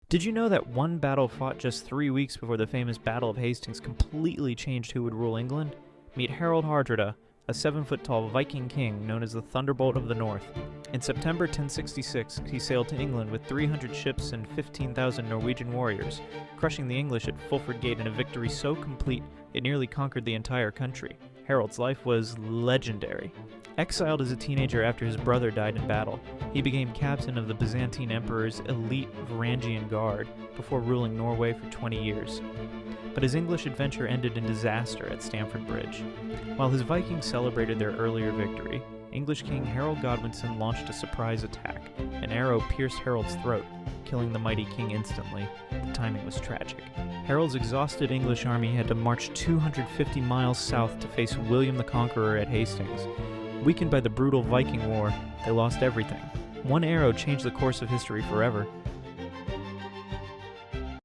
Did you know that one battle fought just 3 weeks before the famous Battle of Hastings completely changed who would rule England? Meet Harold Hardrada, a 7-foot-tall Viking king known as the Thunderbolt of the North. In September 1066, he sailed to England with 300 ships and 15,000 Norwegian warriors, crushing the English at Fulford Gate in a victory so complete it nearly conquered the entire country. Harold's life was legendary. Exiled as a teenager after his brother died in battle, he became captain of the Byzantine Emperor's elite Varangian Guard before ruling Norway for 20 years. But his English adventure ended in disaster at Stamford Bridge. While his Vikings celebrated their earlier victory, English King Harold Godwinson launched a surprise attack. An arrow pierced Harold's throat, killing the mighty king instantly. The timing was tragic. Harold's exhausted English army had to march 250 miles south to face William the Conqueror at Hastings. Weakened by the brutal Viking War, they lost everything. One arrow changed the course of history forever.